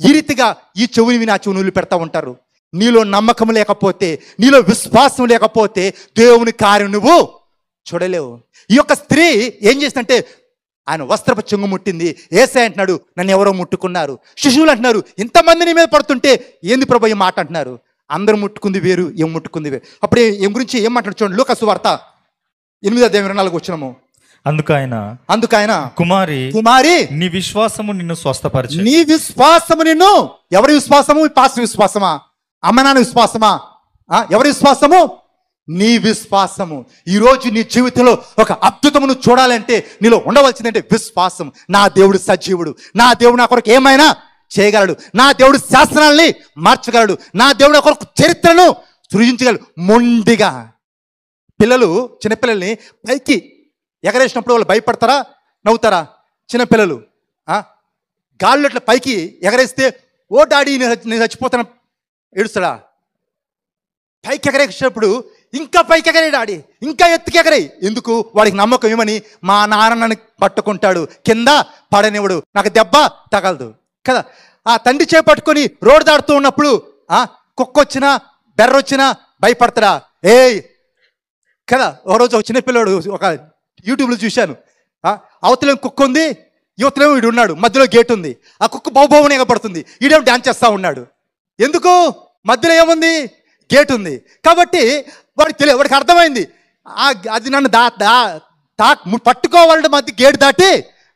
Speaker 1: ఈ రీతిగా ఈ చెవుని విని ఆ చెవు నీళ్ళు పెడతా ఉంటారు. నీలో నమ్మకం లేకపోతే, నీలో విశ్వాసం లేకపోతే దేవుని కార్యం నువ్వు చూడలేవు. ఈ యొక్క స్త్రీ ఏం చేసిందంటే ఆయన వస్త్రపు చెంగు ముట్టింది. యేసయ్య అంటున్నాడు, నన్ను ఎవరో ముట్టుకున్నారు. శిశువులు అంటున్నారు, ఇంతమంది నీ మీద పడుతుంటే ఏంది ప్రభు ఈ మాట అంటున్నారు. అందరూ ముట్టుకుంది వేరు, ఏం ముట్టుకుంది వేరు. అప్పుడు ఏం గురించి ఏం మాట్లాడు చూడండి, లూకా సువార్త 8:24 వచ్చినము.
Speaker 2: అందుకు ఆయన
Speaker 1: కుమారి
Speaker 2: నీ విశ్వాసము నిన్ను స్వస్థపరిచి.
Speaker 1: నీ విశ్వాసము నిన్ను, ఎవరి విశ్వాసము? పాస్టర్ విశ్వాసమా? అమ్మ నాన్న విశ్వాసమా? ఎవరి విశ్వాసము? నీ విశ్వాసము. ఈరోజు నీ జీవితంలో ఒక అద్భుతమును చూడాలంటే నీలో ఉండవలసిందంటే విశ్వాసం. నా దేవుడు సజీవుడు, నా దేవుడు నా కొరకు ఏమైనా చేయగలడు, నా దేవుడు శాస్త్రాల్ని మార్చగలడు, నా దేవుడు నా కొరకు చరిత్రను సృజించగలడు. మొండిగా పిల్లలు చిన్నపిల్లల్ని పైకి ఎగరేసినప్పుడు వాళ్ళు భయపడతారా, నవ్వుతారా? చిన్నపిల్లలు గాల్లో అట్లా పైకి ఎగరేస్తే, ఓ డాడీ నేను చచ్చిపోతాను ఏడుస్తాడా? పైకి ఎగరేసినప్పుడు ఇంకా పైకి ఎగరే డాడీ, ఇంకా ఎత్తుకి ఎగరే. ఎందుకు? వాడికి నమ్మకం ఏమని, మా నాన్న నన్ను పట్టుకుంటాడు, కింద పడనివ్వడు, నాకు దెబ్బ తగలదు కదా. ఆ తండ్రి చేపట్టుకొని రోడ్డు దాడుతూ ఉన్నప్పుడు కుక్క వచ్చినా బెర్ర వచ్చినా భయపడతాడా? కదా. ఒకరోజు ఒక చిన్నపిల్లడు ఒక యూట్యూబ్లో చూశాను, అవతలేం కుక్క ఉంది, యువతలేమో వీడు ఉన్నాడు, మధ్యలో గేట్ ఉంది, ఆ కుక్క బావుబావుని ఎగపడుతుంది, ఈడేమో డాన్స్ చేస్తూ ఉన్నాడు. ఎందుకు? మధ్యలో ఏముంది? గేట్ ఉంది కాబట్టి వాడికి అర్థమైంది, అది నన్ను పట్టుకోవాలంటే మధ్య గేట్ దాటి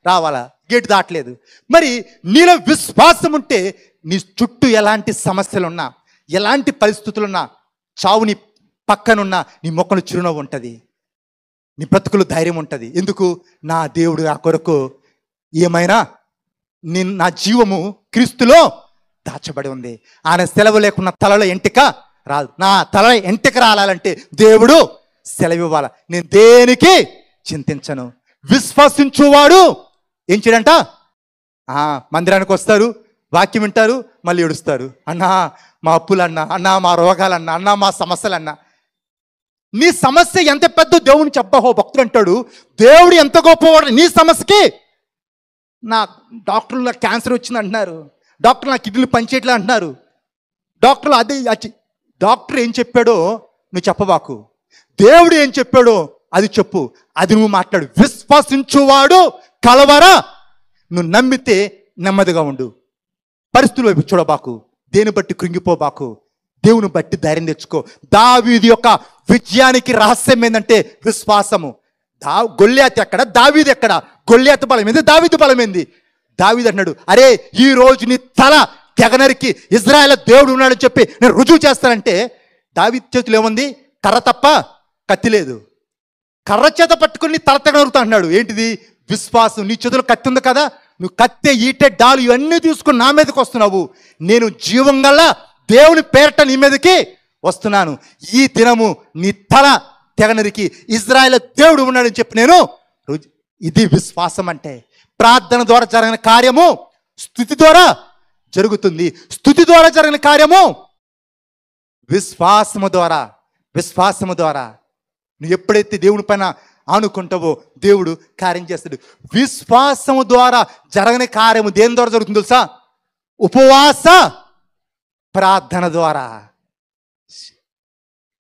Speaker 1: రావాలా, గేట్ దాటలేదు. మరి నీలో విశ్వాసం ఉంటే నీ చుట్టూ ఎలాంటి సమస్యలున్నా, ఎలాంటి పరిస్థితులున్నా, చావు నీ పక్కనున్నా నీ మొక్కలు చిరునవ్వు ఉంటుంది, నీ బ్రతుకులు ధైర్యం ఉంటుంది. ఎందుకు? నా దేవుడు నా కొరకు ఏమైనా నా జీవము క్రీస్తులో దాచబడి ఉంది. ఆయన సెలవు లేకున్న తలలో ఎంటిక రాదు. నా తల ఎంటిక రాలంటే దేవుడు సెలవు ఇవ్వాలి. నేను దేనికి చింతించను. విశ్వసించువాడు ఏం చేయడంట? మందిరానికి వస్తారు, వాక్యం వింటారు, మళ్ళీ ఏడుస్తారు. అన్నా మా అప్పులన్నా, అన్నా మా రోగాలన్నా, అన్నా మా సమస్యలన్నా. నీ సమస్య ఎంత పెద్ద దేవుని చెప్పహో భక్తుడు అంటాడు, దేవుడు ఎంత గొప్పవాడు. నీ సమస్యకి నా డాక్టర్లు నాకు క్యాన్సర్ వచ్చింది అంటున్నారు, డాక్టర్లు నా కిడ్నీలు పనిచేయట్లే అంటున్నారు, డాక్టర్లు అదే. డాక్టర్ ఏం చెప్పాడో నువ్వు చెప్పబాకు, దేవుడు ఏం చెప్పాడో అది చెప్పు, అది నువ్వు మాట్లాడు. విశ్వసించువాడు కలవరా. నువ్వు నమ్మితే నెమ్మదిగా ఉండు, పరిస్థితుల వైపు చూడబాకు, దేని బట్టి కృంగిపోబాకు, దేవుని బట్టి ధైర్యం తెచ్చుకో. దావీదు యొక్క విజయానికి రహస్యం ఏంటంటే విశ్వాసము. గొల్యాతు ఎక్కడ, దావీదు ఎక్కడ? గొల్యాతు బలం ఏంది, దావీదు బలం ఏంది? దావీదు అన్నాడు, అరే ఈ రోజు నీ తల తెగనరికి ఇజ్రాయేల్ దేవుడు ఉన్నాడని చెప్పి నేను రుజువు చేస్తానంటే, దావీదు చేతులు ఏముంది? కర్ర తప్ప కత్తి లేదు. కర్ర చేత పట్టుకుని తల తెగనరుతా అన్నాడు. ఏంటిది? విశ్వాసం. నీ చేతులు కత్తి ఉంది కదా, నువ్వు కత్తె, ఈటె, డాలు ఇవన్నీ తీసుకుని నా మీదకి వస్తున్నావు. నేను జీవం గల దేవుని పేరట నీ మీదకి వస్తున్నాను. ఈ దినము నీ తల తెగనరికి ఇజ్రాయేల్ దేవుడు ఉన్నాడని చెప్పి నేను ఇది విశ్వాసం అంటే. ప్రార్థన ద్వారా జరిగిన కార్యము స్తుతి ద్వారా జరుగుతుంది. స్తుతి ద్వారా జరిగిన కార్యము విశ్వాసము ద్వారా. విశ్వాసము ద్వారా నువ్వు ఎప్పుడైతే దేవుని పైన ఆనుకుంటావో దేవుడు కార్యం చేస్తాడు. విశ్వాసము ద్వారా జరగని కార్యము దేని ద్వారా జరుగుతుంది తెలుసా? ఉపవాస ప్రార్థన ద్వారా.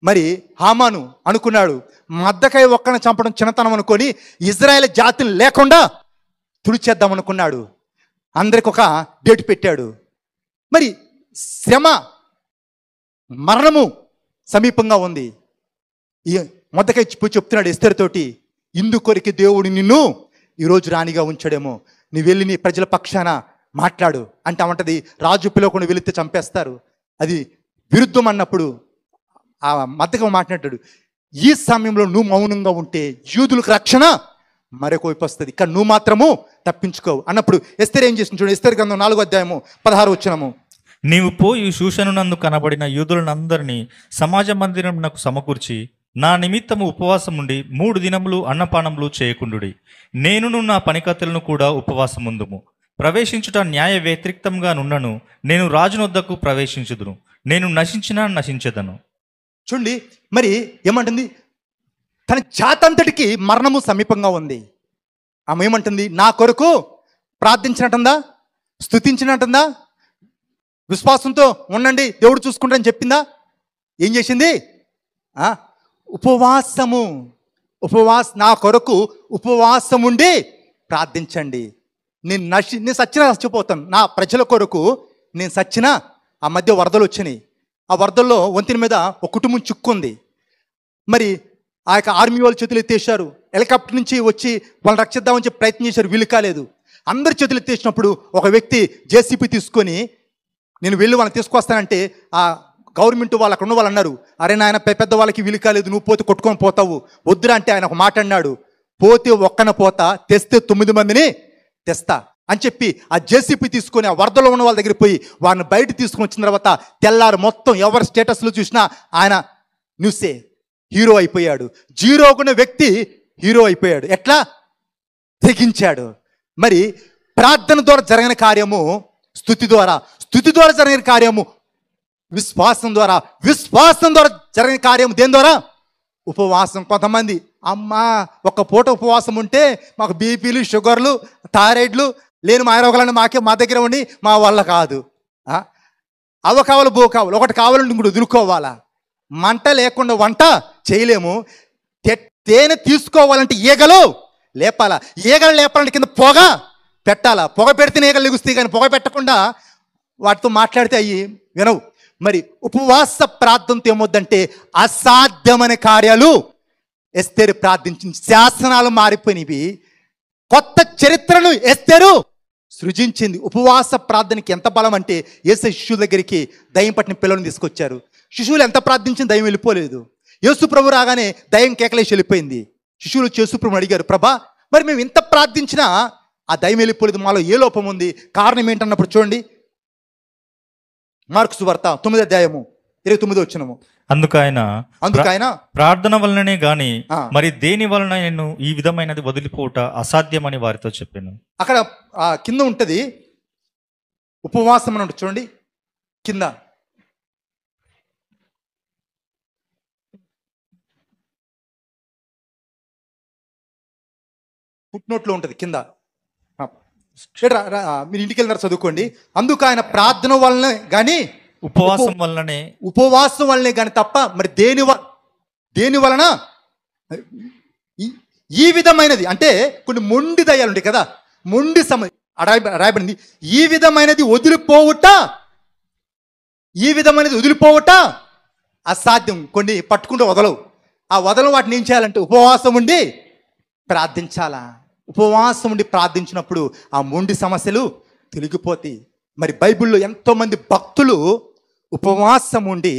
Speaker 1: మరి హామాను అనుకున్నాడు, మద్దకై ఒక్కని చంపడం చిన్నతనం అనుకొని ఇజ్రాయేల్ జాతిని లేకుండా తుడిచేద్దాం అనుకున్నాడు. అందరికి ఒక డేట్ పెట్టాడు. మరి శ్రమ, మరణము సమీపంగా ఉంది. మొద్దకై చెప్తున్నాడు ఎస్తేరుతోటి, ఇందుకొరికి దేవుడు నిన్ను ఈరోజు రాణిగా ఉంచాడేమో, నువ్వు వెళ్ళి నీ ప్రజల పక్షాన మాట్లాడు అంటే అమంటది, రాజు పిలవకుండా వెళితే చంపేస్తారు, అది విరుద్ధం అన్నప్పుడు ఆ మద్దకం మాట్లాడాడు, ఈ సమయంలో నువ్వు మౌనంగా ఉంటే యూదులకు రక్షణ మరొక వైపు వస్తుంది, కానీ నువ్వు మాత్రము తప్పించుకోవు అన్నప్పుడు ఎస్తేరు ఏం చేసింది చూడండి. ఎస్తేరు గ్రంథం 4:16
Speaker 2: నీవు పోయి షూషనునందు కనబడిన యూదులనందరినీ సమాజ మందిరం నాకు సమకూర్చి నా నిమిత్తము ఉపవాసం ఉండి 3 దినములు అన్నపానములు చేయకుండుడి. నేనును నా పనికత్తెలను కూడా ఉపవాసముందుము. ప్రవేశించుట న్యాయ వ్యతిరిక్తంగా నున్నను నేను రాజునొద్దకు ప్రవేశించుదును, నేను నశించినా నశించదను.
Speaker 1: చూడండి మరి ఏమంటుంది, తన జాతంతటికి మరణము సమీపంగా ఉంది. ఆమె ఏమంటుంది, నా కొరకు ప్రార్థించినట్టుందా, స్తుతించినట్టుందా, విశ్వాసంతో ఉండండి దేవుడు చూసుకుంటారని చెప్పిందా? ఏం చేసింది? ఉపవాసము. నా కొరకు ఉపవాసం ఉండి ప్రార్థించండి. నేను సచ్చినా చచ్చిపోతాను, నా ప్రజల కొరకు నేను సచ్చినా. ఆ మధ్య వరదలు వచ్చినాయి, ఆ వరదల్లో వంతెన మీద ఒక కుటుంబం చిక్కుంది. మరి ఆ యొక్క ఆర్మీ వాళ్ళు చేతులు ఎత్తేసారు. హెలికాప్టర్ నుంచి వచ్చి వాళ్ళని రక్షిద్దామని చెప్పి ప్రయత్నం చేశారు, వీలు కాలేదు. అందరు చేతులు ఎత్తేసినప్పుడు ఒక వ్యక్తి జేసీపీ తీసుకొని నేను వెళ్ళి వాళ్ళని తీసుకొస్తానంటే ఆ గవర్నమెంట్ వాళ్ళు అక్కడ ఉన్న వాళ్ళు అన్నారు, అరే నాయన పెద్ద వాళ్ళకి వీలు కాలేదు, నువ్వు పోతే కొట్టుకొని పోతావు, వద్దురా అంటే ఆయన ఒక మాట అన్నాడు, పోతే ఒక్కన పోతా, తెస్తే 9 మందిని తెస్తా అని చెప్పి ఆ జేసీపీ తీసుకొని ఆ వరదలో ఉన్న వాళ్ళ దగ్గర పోయి వారిని బయట తీసుకొని వచ్చిన తర్వాత తెల్లారు మొత్తం ఎవరి స్టేటస్లో చూసినా ఆయన న్యూసే, హీరో అయిపోయాడు. జీరోకున్న వ్యక్తి హీరో అయిపోయాడు. ఎట్లా? తెగించాడు. మరి ప్రార్థన ద్వారా జరిగిన కార్యము స్తుతి ద్వారా, స్తుతి ద్వారా జరిగిన కార్యము విశ్వాసం ద్వారా, విశ్వాసం ద్వారా జరిగిన కార్యము దేని ద్వారా? ఉపవాసం. కొంతమంది అమ్మా ఒక పూట ఉపవాసం ఉంటే మాకు బీపీలు, షుగర్లు, థైరాయిడ్లు లేని మాయరోగాలను మా దగ్గర ఉండి మా వల్ల కాదు. అవ కావాలి, బో కావాలి, ఒకటి కావాలంటే ఇంకోటి వదులుకోవాలా. మంట లేకుండా వంట చేయలేము. తేనె తీసుకోవాలంటే ఈగలు లేపాలా, ఈగలు లేపాలంటే కింద పొగ పెట్టాలా. పొగ పెడితేనే ఈగలు లెగుస్తాయి, కానీ పొగ పెట్టకుండా వాటితో మాట్లాడితే అవి వినవు. మరి ఉపవాస ప్రార్థనతో ఏమొద్దంటే అసాధ్యమైన కార్యాలు ఎస్తేరు ప్రార్థించింది. శాసనాలు మారిపోయినవి, కొత్త చరిత్రను ఎస్తేరు సృజించింది. ఉపవాస ప్రార్థనకి ఎంత బలం అంటే యేసు శిష్యుల దగ్గరికి దయ్యం పట్టిన పిల్లలను తీసుకొచ్చారు. శిశువులు ఎంత ప్రార్థించిన దయ్యం వెళ్ళిపోలేదు. యేసు ప్రభు రాగానే దయ్యం కేకలేసి వెళ్ళిపోయింది. శిశువులు యేసు ప్రభుని అడిగారు, ప్రభా మరి మేము ఇంత ప్రార్థించినా ఆ దయ్యం వెళ్ళిపోలేదు, మాలో ఏ లోపం ఉంది, కారణం ఏంటన్నప్పుడు చూడండి మార్కు సువార్త 9వ అధ్యాయము 29వ వచనము.
Speaker 2: అందుకు ఆయన ప్రార్థన వలననే గాని మరి దేని వలన నేను ఈ విధమైనది వదిలిపోట అసాధ్యమని వారితో చెప్పాను.
Speaker 1: అక్కడ కింద ఉంటది ఉపవాసం అని ఉంటుంది చూడండి, కింద ఫుట్నోట్లో ఉంటుంది కింద. మీరు ఇంటికి వెళ్ళినారు చదువుకోండి. అందుకు ఆయన ప్రార్థన వలన కానీ
Speaker 2: ఉపవాసం
Speaker 1: వలనే కానీ తప్ప మరి దేని వలన ఈ విధమైనది అంటే కొన్ని మొండి దయ్యాలు ఉంటాయి కదా, మొండి రాయబడింది ఈ విధమైనది వదిలిపోవట అసాధ్యం. కొన్ని పట్టుకుంటూ వదలవు. ఆ వదలం వాటిని ఏం చేయాలంటే ఉపవాసం ఉండి ప్రార్థించాలా. ఉపవాసం ఉండి ప్రార్థించినప్పుడు ఆ మొండి సమస్యలు తొలగిపోతాయి. మరి బైబిల్లో ఎంతోమంది భక్తులు ఉపవాసం ఉండి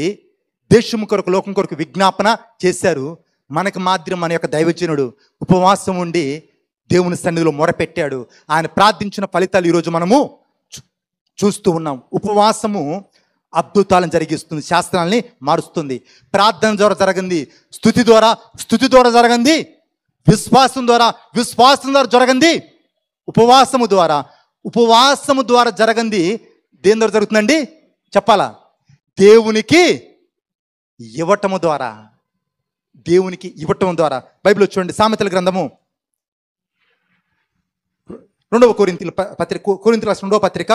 Speaker 1: దేశం కొరకు, లోకం కొరకు విజ్ఞాపన చేశారు. మనకు మాత్రం మన యొక్క దైవజనుడు ఉపవాసం ఉండి దేవుని సన్నిధిలో మొరపెట్టాడు. ఆయన ప్రార్థించిన ఫలితాలు ఈరోజు మనము చూస్తూ ఉన్నాం. ఉపవాసము అద్భుతాలను జరిగిస్తుంది, శాస్త్రాల్ని మారుస్తుంది. ప్రార్థన ద్వారా జరిగింది, స్తుతి ద్వారా జరిగింది, విశ్వాసం ద్వారా జరగంది, ఉపవాసము ద్వారా జరగంది. దేని ద్వారా జరుగుతుందండి చెప్పాలా? దేవునికి ఇవ్వటము ద్వారా. బైబిల్ చూడండి, సామెతల గ్రంథము 2వ కొరింథీయుల పత్రిక, కొరింథీయులకు రాసిన 2వ పత్రిక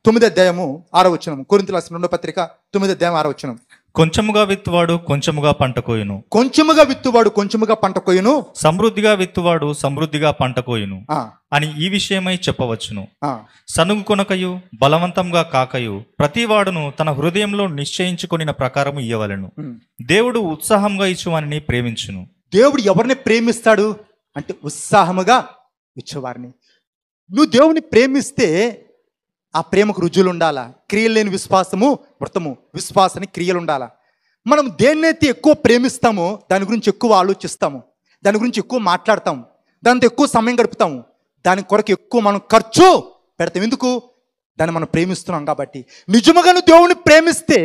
Speaker 1: 9వ అధ్యాయము 6వ వచనం. కొరింథీయులకు రాసిన 2వ పత్రిక 9వ అధ్యాయం 6వ వచనం.
Speaker 2: కొంచెముగా విత్తువాడు కొంచెముగా పంట కోయును, సమృద్ధిగా విత్తువాడు సమృద్ధిగా పంట కోయును అని ఈ విషయమై చెప్పవచ్చును. సనుగు కొనకయు బలవంతంగా కాకయు ప్రతివాడును తన హృదయంలో నిశ్చయించుకొనిన ప్రకారము ఇయ్యవలెను. దేవుడు ఉత్సాహంగా ఇచ్చువారిని ప్రేమించును. దేవుడు ఎవరిని ప్రేమిస్తాడు అంటే ఉత్సాహముగా ఇచ్చేవారిని. నువ్వు దేవుని ప్రేమిస్తే ఆ ప్రేమకు రుజువులు ఉండాలా. క్రియలు లేని విశ్వాసము మృతము, విశ్వాసానికి క్రియలు ఉండాలా. మనం దేన్నైతే ఎక్కువ ప్రేమిస్తామో దాని గురించి ఎక్కువ ఆలోచిస్తాము, దాని గురించి ఎక్కువ మాట్లాడతాము, దాంతో ఎక్కువ సమయం గడుపుతాము, దాని కొరకు ఎక్కువ మనం ఖర్చు పెడతాం. ఎందుకు? దాన్ని మనం ప్రేమిస్తున్నాం కాబట్టి. నిజముగా నువ్వు దేవుని ప్రేమిస్తే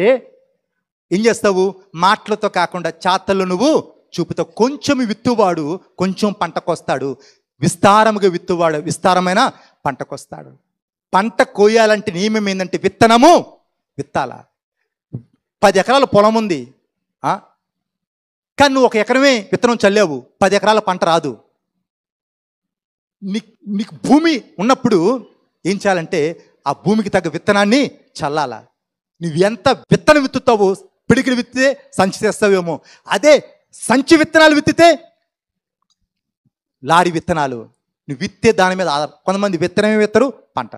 Speaker 2: ఏం చేస్తావు? మాటలతో కాకుండా చాతల్లో నువ్వు చూపుతావు. కొంచెం విత్తువాడు కొంచెం పంటకొస్తాడు, విస్తారముగా విత్తువాడు విస్తారమైన పంటకొస్తాడు. పంట కోయాలంటే నియమం ఏంటంటే విత్తనము విత్తాలా. 10 ఎకరాల పొలం ఉంది, కానీ నువ్వు 1 ఎకరమే విత్తనం చల్లావు, 10 ఎకరాల పంట రాదు. నీకు భూమి ఉన్నప్పుడు ఏం చేయాలంటే ఆ భూమికి తగ్గ విత్తనాన్ని చల్లాలా. నువ్వు ఎంత విత్తనం విత్తుతావో, పిడికిలు విత్తితే సంచి తెస్తావేమో, అదే సంచి విత్తనాలు విత్తితే లారీ విత్తనాలు. నువ్వు విత్తే దాని మీద ఆధారం. కొంతమంది విత్తనమే విత్తరు, పంట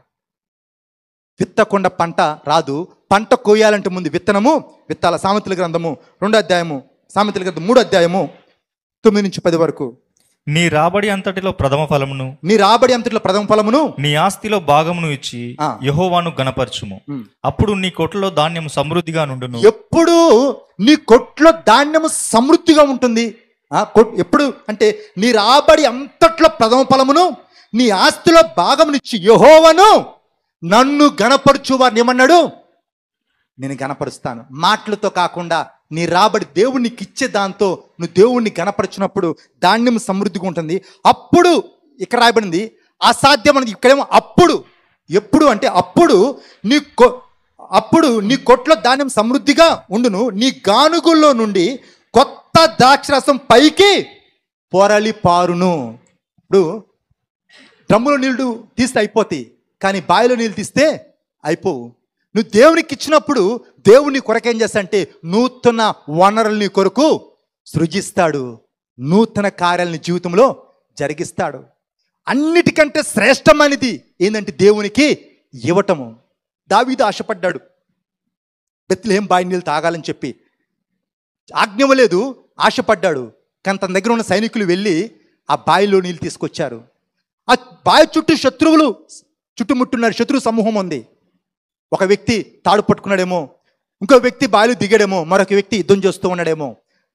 Speaker 1: విత్తకుండా పంట రాదు. పంట కోయాలంటే ముందు విత్తనము విత్తాల. సామెతల గ్రంథము 2వ అధ్యాయము, సామెతల గ్రంథం 3వ అధ్యాయము 9-10 వరకు.
Speaker 2: నీ రాబడి అంతటిలో ప్రథమ ఫలమును,
Speaker 1: నీ రాబడి అంతటిలో ప్రథమ ఫలమును,
Speaker 2: నీ ఆస్తిలో భాగమును ఇచ్చి యెహోవాను గణపరచుము. అప్పుడు నీ కొట్లలో ధాన్యము సమృద్ధిగా నుండును.
Speaker 1: ఎప్పుడు నీ కొట్లో ధాన్యము సమృద్ధిగా ఉంటుంది. ఎప్పుడు అంటే నీ రాబడి అంతట్లో ప్రథమ ఫలమును, నీ ఆస్తిలో భాగమునిచ్చి యెహోవాను నన్ను గణపరచు వారిని ఏమన్నాడు? నేను గణపరుస్తాను. మాటలతో కాకుండా నీ రాబడి దేవునికి ఇచ్చే దాంతో నువ్వు దేవుణ్ణి గణపరచినప్పుడు ధాన్యం సమృద్ధిగా ఉంటుంది. అప్పుడు ఇక్కడ రాయబడింది అసాధ్యమన్నది, ఇక్కడేమో అప్పుడు. ఎప్పుడు అంటే అప్పుడు నీ కొట్లో ధాన్యం సమృద్ధిగా ఉండును, నీ గానుగుల్లో నుండి కొత్త ద్రాక్షరసం పైకి పొరలి పారును. ఇప్పుడు డ్రమ్ములో నీళ్లు తీస్తే అయిపోతాయి, కానీ బావిలో నీళ్ళు తీస్తే అయిపోవు. నువ్వు దేవునికి ఇచ్చినప్పుడు దేవుని కొరకేం చేస్తాడంటే నూతన వనరుల్ని కొరకు సృజిస్తాడు, నూతన కార్యాలని జీవితంలో జరిగిస్తాడు. అన్నిటికంటే శ్రేష్టమైనది ఏంటంటే దేవునికి ఇవ్వటము. దావీదు ఆశపడ్డాడు బెత్లెహేము బావి నీళ్ళు తాగాలని చెప్పి, ఆజ్ఞవలేదు, ఆశపడ్డాడు. కానీ తన దగ్గర ఉన్న సైనికులు వెళ్ళి ఆ బావిలో నీళ్ళు తీసుకొచ్చారు. ఆ బావి చుట్టూ శత్రువులు చుట్టుముట్టున్నారు, శత్రు సమూహం ఉంది. ఒక వ్యక్తి తాడు పట్టుకున్నాడేమో, ఇంకో వ్యక్తి బావిలో దిగాడేమో, మరొక వ్యక్తి యుద్ధం చేస్తూ ఉన్నాడేమో.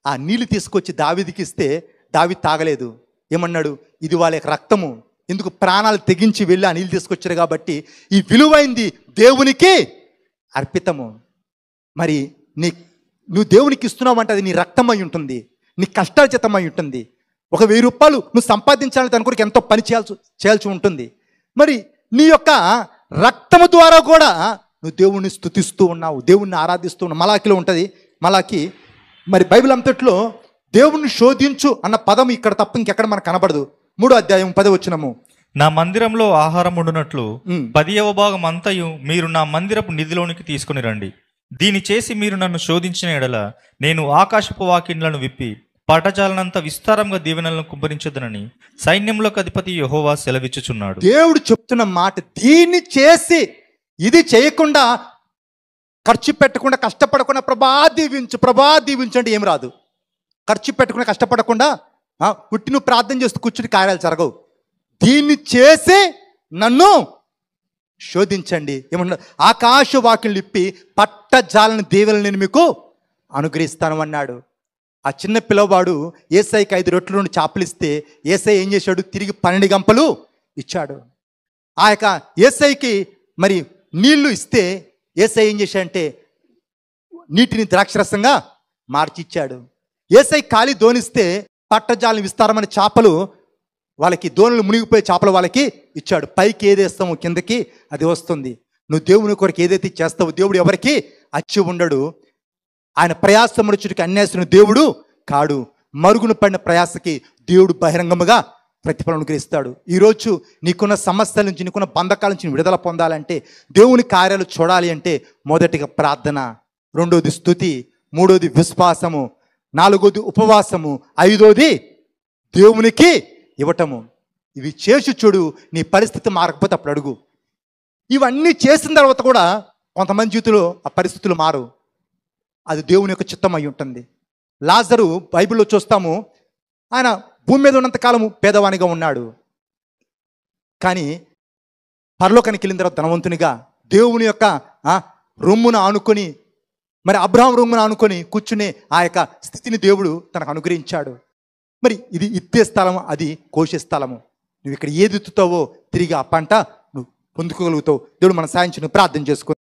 Speaker 1: ఆ నీళ్లు తీసుకొచ్చి దావీదుకి ఇస్తే దావీదు తాగలేదు. ఏమన్నాడు? ఇది వాళ్ళ యొక్క రక్తము, ఎందుకు ప్రాణాలు తెగించి వెళ్ళి ఆ నీళ్ళు తీసుకొచ్చారు కాబట్టి ఈ విలువైంది దేవునికి అర్పితము. మరి నువ్వు దేవునికి ఇస్తున్నావంటే అది నీ రక్తమై ఉంటుంది, నీ కష్టార్జితమై ఉంటుంది. ఒక 1000 రూపాయలు నువ్వు సంపాదించాలంటే దాని కొరకు ఎంతో పని చేయాల్సి ఉంటుంది. మరి నీ యొక్క రక్తము ద్వారా కూడా నువ్వు దేవుణ్ణి స్తుతిస్తూ ఉన్నావు, దేవుణ్ణి ఆరాధిస్తూ ఉన్నావు. మలాకిలో ఉంటుంది. మలాకి మరి బైబిల్ అంతట్లో దేవుణ్ణి శోధించు అన్న పదం ఇక్కడ తప్ప ఇంకెక్కడ మనకు కనబడదు. 3వ అధ్యాయం 10వ వచనము.
Speaker 2: నా మందిరంలో ఆహారం ఉండునట్లు 10వ భాగం అంతయు మీరు నా మందిరపు నిధిలోనికి తీసుకుని రండి. దీని చేసి మీరు నన్ను శోధించిన ఎడల నేను ఆకాశపు వాకిండ్లను విప్పి పటజాలనంత విస్తారంగా దీవెనలను కుమ్మరించదనని సైన్యములకు అధిపతి యెహోవా సెలవిచ్చుచున్నాడు.
Speaker 1: దేవుడు చెప్తున్న మాట, దీన్ని చేసి ఇది చేయకుండా, ఖర్చు పెట్టకుండా, కష్టపడకుండా ప్రభా దీవించు అంటే ఏం రాదు. ఖర్చు పెట్టకుండా, కష్టపడకుండా పుట్టి నువ్వు ప్రార్థన చేస్తూ కూర్చుని కార్యాలు జరగవు. దీన్ని చేసి నన్ను శోధించండి. ఏమన్నా? ఆకాశ వాకిళ్ళు ఇప్పి పట్టజాలని దీవెనలు నేను మీకు అనుగ్రహిస్తాను అన్నాడు. ఆ చిన్న పిల్లవాడు యేసయ్యకి 5 రొట్టెలు 2 చేపలు ఇస్తే యేసయ్య ఏం చేశాడు? తిరిగి 12 గంపలు ఇచ్చాడు. ఆ యొక్క యేసయ్యకి మరి నీళ్లు ఇస్తే యేసయ్య ఏం చేశాడంటే నీటిని ద్రాక్షరసంగా మార్చి ఇచ్చాడు. యేసయ్య ఖాళీ దోనిస్తే పట్టజాలని విస్తారమైన చేపలు వాళ్ళకి, దోణులు మునిగిపోయే చేపలు వాళ్ళకి ఇచ్చాడు. పైకి ఏది వేస్తామో కిందకి అది వస్తుంది. నువ్వు దేవుని కొరకు ఏదైతే చేస్తావో దేవుడు ఎవరికి అచ్చి ఉండడు. ఆయన ప్రయాసముచ్చుడికి అన్యాసిన దేవుడు కాడు. మరుగున పడిన ప్రయాసకి దేవుడు బహిరంగముగా ప్రతిఫలం అనుగ్రహిస్తాడు. ఈరోజు నీకున్న సమస్యల నుంచి, నీకున్న బంధకాల నుంచి విడుదల పొందాలంటే, దేవుని కార్యాలు చూడాలి అంటే మొదటిగా ప్రార్థన, 2వది స్తుతి, 3వది విశ్వాసము, 4వది ఉపవాసము, 5వది దేవునికి ఇవ్వటము. ఇవి చేసి చూడు, నీ పరిస్థితి మారకపోతే అప్పుడు అడుగు. ఇవన్నీ చేసిన తర్వాత కూడా కొంతమంది జీవితంలో ఆ పరిస్థితులు మారు. అది దేవుని యొక్క చిత్తం అయి ఉంటుంది. లాజరు బైబిల్లో చూస్తాము, ఆయన భూమి మీద ఉన్నంత కాలము పేదవానిగా ఉన్నాడు. కానీ పరలోకానికి వెళ్ళిన తర్వాత ధనవంతునిగా దేవుని యొక్క రొమ్మును ఆనుకొని, మరి అబ్రహాం రొమ్మును ఆనుకొని కూర్చునే ఆ యొక్క స్థితిని దేవుడు తనకు అనుగ్రహించాడు. మరి ఇది ఇత్తే స్థలము, అది కోసే స్థలము. నువ్వు ఇక్కడ ఏది ఎత్తుతావో తిరిగి ఆ పంట నువ్వు పొందుకోగలుగుతావు. దేవుడు మన సాయించి ప్రార్థన చేసుకో.